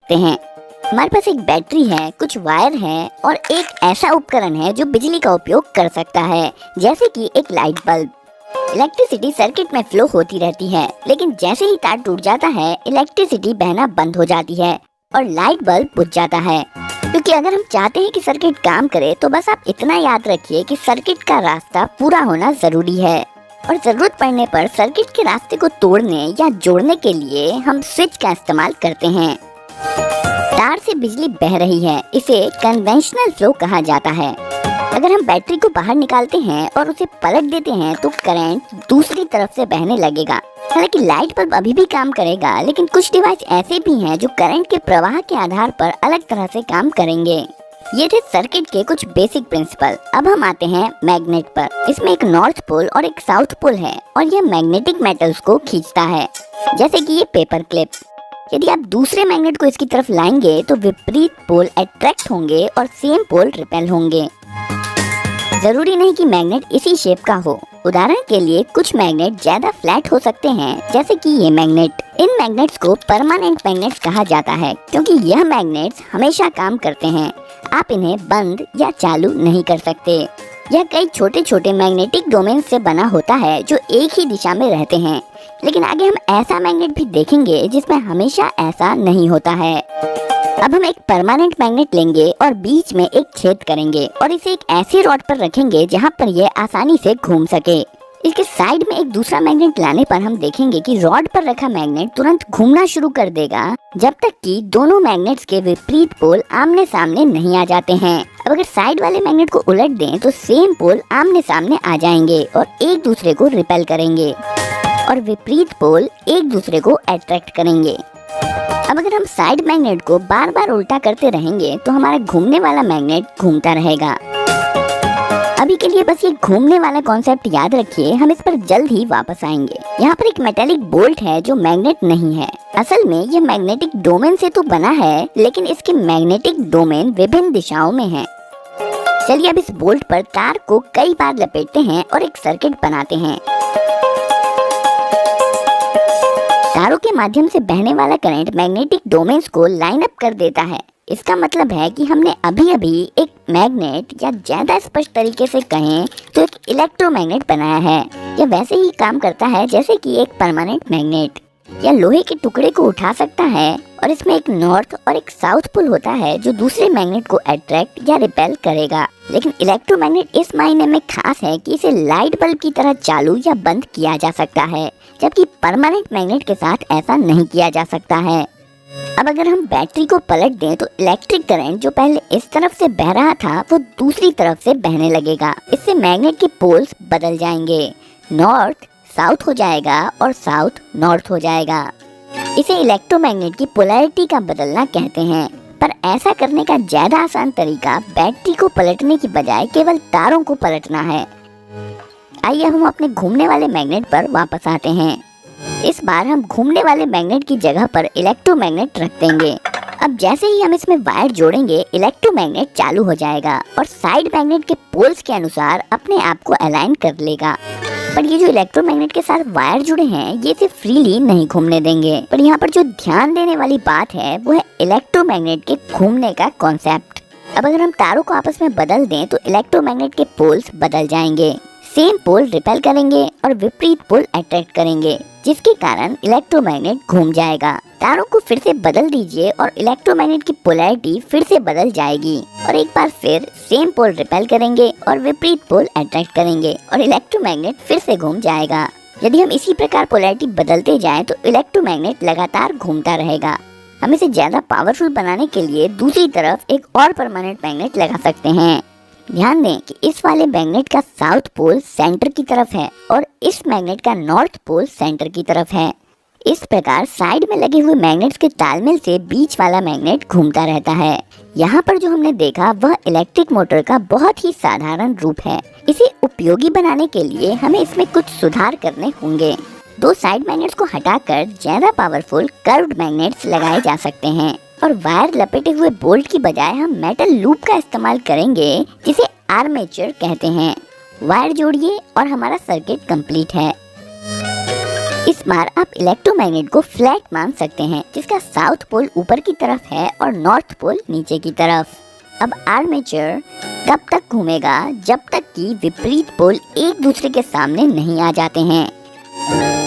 सकते हैं। हमारे पास एक बैटरी है, कुछ वायर है और एक ऐसा उपकरण है जो बिजली का उपयोग कर सकता है, जैसे कि एक लाइट बल्ब। इलेक्ट्रिसिटी सर्किट में फ्लो होती रहती है, लेकिन जैसे ही तार टूट जाता है इलेक्ट्रिसिटी बहना बंद हो जाती है और लाइट बल्ब बुझ जाता है। क्योंकि अगर हम चाहते हैं कि सर्किट काम करे तो बस आप इतना याद रखिए कि सर्किट का रास्ता पूरा होना जरूरी है और जरूरत पड़ने पर सर्किट के रास्ते को तोड़ने या जोड़ने के लिए हम स्विच का इस्तेमाल करते हैं। तार से बिजली बह रही है, इसे कन्वेंशनल फ्लो कहा जाता है। अगर हम बैटरी को बाहर निकालते हैं और उसे पलट देते हैं तो करंट दूसरी तरफ से बहने लगेगा। हालांकि लाइट बल्ब अभी भी काम करेगा, लेकिन कुछ डिवाइस ऐसे भी हैं जो करंट के प्रवाह के आधार पर अलग तरह से काम करेंगे। ये थे सर्किट के कुछ बेसिक प्रिंसिपल। अब हम आते हैं मैग्नेट पर। इसमें एक नॉर्थ पोल और एक साउथ पोल है और यह मैग्नेटिक मेटल्स को खींचता है, जैसे कि ये पेपर क्लिप। यदि आप दूसरे मैग्नेट को इसकी तरफ लाएंगे तो विपरीत पोल अट्रैक्ट होंगे और सेम पोल रिपेल होंगे। जरूरी नहीं कि मैग्नेट इसी शेप का हो। उदाहरण के लिए कुछ मैग्नेट ज्यादा फ्लैट हो सकते हैं, जैसे कि ये मैग्नेट। इन मैग्नेट्स को परमानेंट मैग्नेट्स कहा जाता है, क्योंकि यह मैग्नेट्स हमेशा काम करते हैं। आप इन्हें बंद या चालू नहीं कर सकते। यह कई छोटे छोटे मैग्नेटिक डोमेन से बना होता है जो एक ही दिशा में रहते हैं। लेकिन आगे हम ऐसा मैग्नेट भी देखेंगे जिसमें हमेशा ऐसा नहीं होता है। अब हम एक परमानेंट मैग्नेट लेंगे और बीच में एक छेद करेंगे और इसे एक ऐसे रॉड पर रखेंगे जहां पर यह आसानी से घूम सके। इसके साइड में एक दूसरा मैग्नेट लाने पर हम देखेंगे कि रॉड पर रखा मैग्नेट तुरंत घूमना शुरू कर देगा, जब तक कि दोनों मैग्नेट्स के विपरीत पोल आमने सामने नहीं आ जाते हैं। अब अगर साइड वाले मैग्नेट को उलट दें तो सेम पोल आमने सामने आ जाएंगे और एक दूसरे को रिपेल करेंगे और विपरीत पोल एक दूसरे को अट्रैक्ट करेंगे। अब अगर हम साइड मैग्नेट को बार बार उल्टा करते रहेंगे तो हमारा घूमने वाला मैग्नेट घूमता रहेगा। अभी के लिए बस ये घूमने वाला कॉन्सेप्ट याद रखिए, हम इस पर जल्द ही वापस आएंगे। यहाँ पर एक मेटेलिक बोल्ट है जो मैग्नेट नहीं है। असल में ये मैग्नेटिक डोमेन से तो बना है, लेकिन इसके मैग्नेटिक डोमेन विभिन्न दिशाओं में है। चलिए अब इस बोल्ट पर तार को कई बार लपेटते हैं और एक सर्किट बनाते हैं। तारों के माध्यम से बहने वाला करंट मैग्नेटिक डोमेन्स को लाइन अप कर देता है। इसका मतलब है कि हमने अभी अभी एक मैग्नेट, या ज्यादा स्पष्ट तरीके से कहें तो एक इलेक्ट्रोमैग्नेट बनाया है। यह वैसे ही काम करता है जैसे कि एक परमानेंट मैग्नेट। यह लोहे के टुकड़े को उठा सकता है और इसमें एक नॉर्थ और एक साउथ पोल होता है जो दूसरे मैग्नेट को अट्रैक्ट या रिपेल करेगा। लेकिन इलेक्ट्रोमैग्नेट इस मायने में खास है कि इसे लाइट बल्ब की तरह चालू या बंद किया जा सकता है, जबकि परमानेंट मैग्नेट के साथ ऐसा नहीं किया जा सकता है। अब अगर हम बैटरी को पलट दें तो इलेक्ट्रिक करंट जो पहले इस तरफ से बह रहा था वो दूसरी तरफ से बहने लगेगा। इससे मैग्नेट के पोल्स बदल जाएंगे, नॉर्थ साउथ हो जाएगा और साउथ नॉर्थ हो जाएगा। इसे इलेक्ट्रोमैग्नेट की पोलैरिटी का बदलना कहते हैं। पर ऐसा करने का ज्यादा आसान तरीका बैटरी को पलटने की बजाय केवल तारों को पलटना है। आइए हम अपने घूमने वाले मैग्नेट पर वापस आते हैं। इस बार हम घूमने वाले मैग्नेट की जगह पर इलेक्ट्रोमैग्नेट रख देंगे। अब जैसे ही हम इसमें वायर जोड़ेंगे इलेक्ट्रोमैग्नेट चालू हो जाएगा और साइड मैग्नेट के पोल्स के अनुसार अपने आप को अलाइन कर लेगा। पर ये जो इलेक्ट्रोमैग्नेट के साथ वायर जुड़े हैं ये इसे फ्रीली नहीं घूमने देंगे। पर यहाँ पर जो ध्यान देने वाली बात है वो है इलेक्ट्रोमैग्नेट के घूमने का कॉन्सेप्ट। अब अगर हम तारों को आपस में बदल दें तो इलेक्ट्रोमैग्नेट के पोल्स बदल जाएंगे। सेम पोल रिपेल करेंगे और विपरीत पोल अट्रैक्ट करेंगे, जिसके कारण इलेक्ट्रोमैग्नेट घूम जाएगा। तारों को फिर से बदल दीजिए और इलेक्ट्रोमैग्नेट की पोलैरिटी फिर से बदल जाएगी और एक बार फिर सेम पोल रिपेल करेंगे और विपरीत पोल अट्रैक्ट करेंगे और इलेक्ट्रोमैग्नेट फिर से घूम जाएगा। यदि हम इसी प्रकार पोलैरिटी बदलते जाएं तो इलेक्ट्रोमैग्नेट लगातार घूमता रहेगा। हम इसे ज्यादा पावरफुल बनाने के लिए दूसरी तरफ एक और परमानेंट मैग्नेट लगा सकते हैं। ध्यान दें कि इस वाले मैग्नेट का साउथ पोल सेंटर की तरफ है और इस मैग्नेट का नॉर्थ पोल सेंटर की तरफ है। इस प्रकार साइड में लगे हुए मैग्नेट्स के तालमेल से बीच वाला मैग्नेट घूमता रहता है। यहाँ पर जो हमने देखा वह इलेक्ट्रिक मोटर का बहुत ही साधारण रूप है। इसे उपयोगी बनाने के लिए हमें इसमें कुछ सुधार करने होंगे। दो साइड मैग्नेट्स को हटाकर ज्यादा पावरफुल कर्व्ड मैग्नेट्स लगाए जा सकते हैं और वायर लपेटे हुए बोल्ट की बजाय हम मेटल लूप का इस्तेमाल करेंगे, जिसे आर्मेचर कहते हैं। वायर जोड़िए और हमारा सर्किट कंप्लीट है। इस बार आप इलेक्ट्रोमैग्नेट को फ्लैट मान सकते हैं, जिसका साउथ पोल ऊपर की तरफ है और नॉर्थ पोल नीचे की तरफ। अब आर्मेचर तब तक घूमेगा जब तक कि विपरीत पोल एक दूसरे के सामने नहीं आ जाते हैं।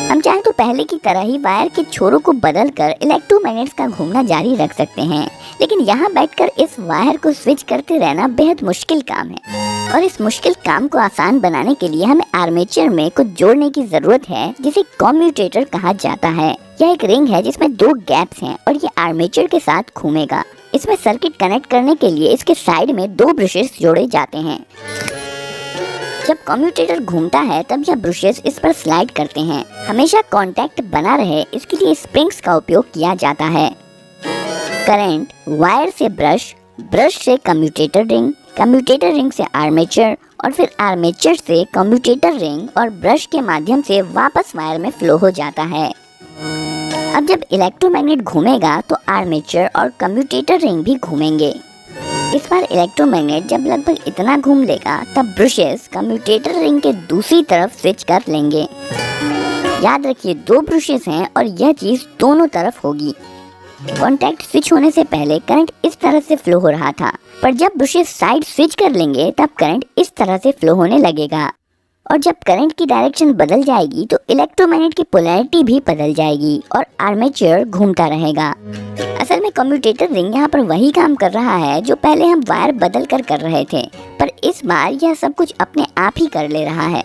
हम चाहे तो पहले की तरह ही वायर के छोरों को बदलकर इलेक्ट्रोमैग्नेट्स का घूमना जारी रख सकते हैं, लेकिन यहाँ बैठकर इस वायर को स्विच करते रहना बेहद मुश्किल काम है। और इस मुश्किल काम को आसान बनाने के लिए हमें आर्मेचर में कुछ जोड़ने की जरूरत है, जिसे कम्यूटेटर कहा जाता है। यह एक रिंग है जिसमें 2 गैप्स हैं और ये आर्मेचर के साथ घूमेगा। इसमें सर्किट कनेक्ट करने के लिए इसके साइड में 2 ब्रशेस जोड़े जाते हैं। जब कम्यूटेटर घूमता है तब यह ब्रशेस इस पर स्लाइड करते हैं। हमेशा कांटेक्ट बना रहे इसके लिए स्प्रिंग्स का उपयोग किया जाता है। करंट वायर से ब्रश, ब्रश से कम्यूटेटर रिंग से आर्मेचर और फिर आर्मेचर से कम्यूटेटर रिंग और ब्रश के माध्यम से वापस वायर में फ्लो हो जाता है। अब जब इलेक्ट्रोमैग्नेट घूमेगा तो आर्मेचर और कम्यूटेटर रिंग भी घूमेंगे। इस बार इलेक्ट्रोमैग्नेट जब लगभग इतना घूम लेगा तब ब्रशेस कम्यूटेटर रिंग के दूसरी तरफ स्विच कर लेंगे। याद रखिए 2 ब्रशेस हैं और यह चीज दोनों तरफ होगी। कॉन्टैक्ट स्विच होने से पहले करंट इस तरह से फ्लो हो रहा था, पर जब ब्रशेस साइड स्विच कर लेंगे तब करंट इस तरह से फ्लो होने लगेगा। और जब करंट की डायरेक्शन बदल जाएगी तो इलेक्ट्रोमैग्नेट की पोलैरिटी भी बदल जाएगी और आर्मेचर घूमता रहेगा। असल में कम्यूटेटर रिंग यहाँ पर वही काम कर रहा है जो पहले हम वायर बदल कर रहे थे, पर इस बार यह सब कुछ अपने आप ही कर ले रहा है।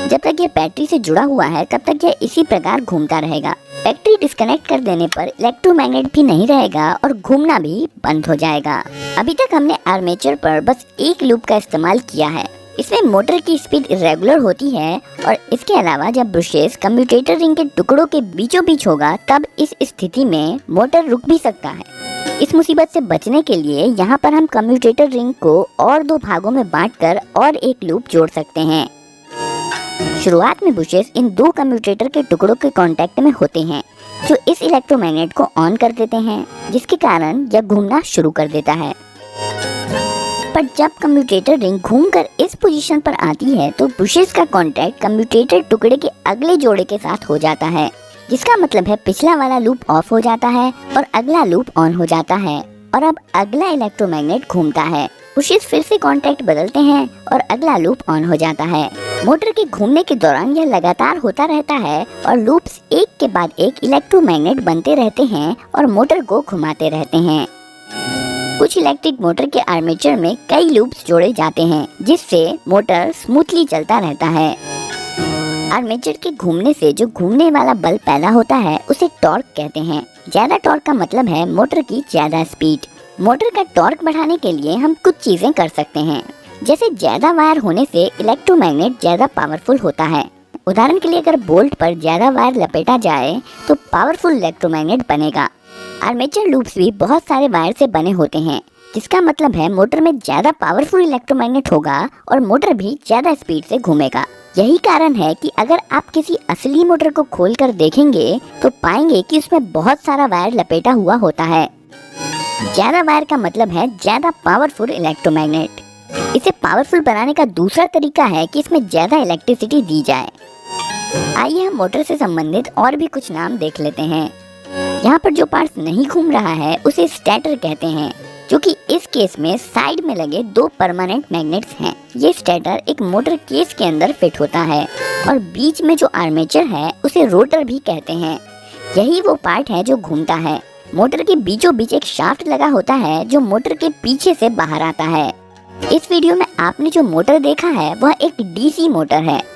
जब तक यह बैटरी से जुड़ा हुआ है तब तक यह इसी प्रकार घूमता रहेगा। बैटरी डिस्कनेक्ट कर देने पर इलेक्ट्रोमैग्नेट भी नहीं रहेगा और घूमना भी बंद हो जाएगा। अभी तक हमने आर्मेचर पर बस एक लूप का इस्तेमाल किया है। इसमें मोटर की स्पीड इरेगुलर होती है और इसके अलावा जब ब्रशेस कम्यूटेटर रिंग के टुकड़ों के बीचों बीच होगा तब इस स्थिति में मोटर रुक भी सकता है। इस मुसीबत से बचने के लिए यहाँ पर हम कम्यूटेटर रिंग को और 2 भागों में बांटकर और एक लूप जोड़ सकते हैं। शुरुआत में ब्रशेस इन 2 कम्यूटेटर के टुकड़ों के कांटेक्ट में होते हैं जो इस इलेक्ट्रोमैग्नेट को ऑन कर देते हैं, जिसके कारण यह घूमना शुरू कर देता है। पर जब कम्यूटेटर रिंग घूमकर इस पोजीशन पर आती है तो ब्रशेस का कांटेक्ट कम्यूटेटर टुकड़े के अगले जोड़े के साथ हो जाता है, जिसका मतलब है पिछला वाला लूप ऑफ हो जाता है और अगला लूप ऑन हो जाता है और अब अगला इलेक्ट्रोमैग्नेट घूमता है। ब्रशेस फिर से कांटेक्ट बदलते हैं और अगला लूप ऑन हो जाता है। मोटर के घूमने के दौरान यह लगातार होता रहता है और लूप्स एक के बाद एक इलेक्ट्रोमैग्नेट बनते रहते हैं और मोटर को घुमाते रहते हैं। कुछ इलेक्ट्रिक मोटर के आर्मेचर में कई लूप्स जोड़े जाते हैं, जिससे मोटर स्मूथली चलता रहता है। आर्मेचर के घूमने से जो घूमने वाला बल पैदा होता है उसे टॉर्क कहते हैं। ज्यादा टॉर्क का मतलब है मोटर की ज्यादा स्पीड। मोटर का टॉर्क बढ़ाने के लिए हम कुछ चीजें कर सकते हैं, जैसे ज्यादा वायर होने से इलेक्ट्रोमैग्नेट ज्यादा पावरफुल होता है। उदाहरण के लिए अगर बोल्ट पर ज्यादा वायर लपेटा जाए तो पावरफुल इलेक्ट्रोमैग्नेट बनेगा। आर्मेचर लूप्स भी बहुत सारे वायर से बने होते हैं, जिसका मतलब है मोटर में ज्यादा पावरफुल इलेक्ट्रोमैग्नेट होगा और मोटर भी ज्यादा स्पीड से घूमेगा। यही कारण है कि अगर आप किसी असली मोटर को खोलकर देखेंगे तो पाएंगे कि उसमें बहुत सारा वायर लपेटा हुआ होता है। ज्यादा वायर का मतलब है ज्यादा पावरफुल इलेक्ट्रोमैग्नेट। इसे पावरफुल बनाने का दूसरा तरीका है कि इसमें ज्यादा इलेक्ट्रिसिटी दी जाए। आइए हम मोटर से संबंधित और भी कुछ नाम देख लेते हैं। यहाँ पर जो पार्ट नहीं घूम रहा है उसे स्टेटर कहते हैं, जो कि इस केस में साइड में लगे 2 परमानेंट मैग्नेट्स हैं। ये स्टेटर एक मोटर केस के अंदर फिट होता है और बीच में जो आर्मेचर है उसे रोटर भी कहते हैं। यही वो पार्ट है जो घूमता है। मोटर के बीचों बीच एक शाफ्ट लगा होता है जो मोटर के पीछे से बाहर आता है। इस वीडियो में आपने जो मोटर देखा है वह एक डीसी मोटर है।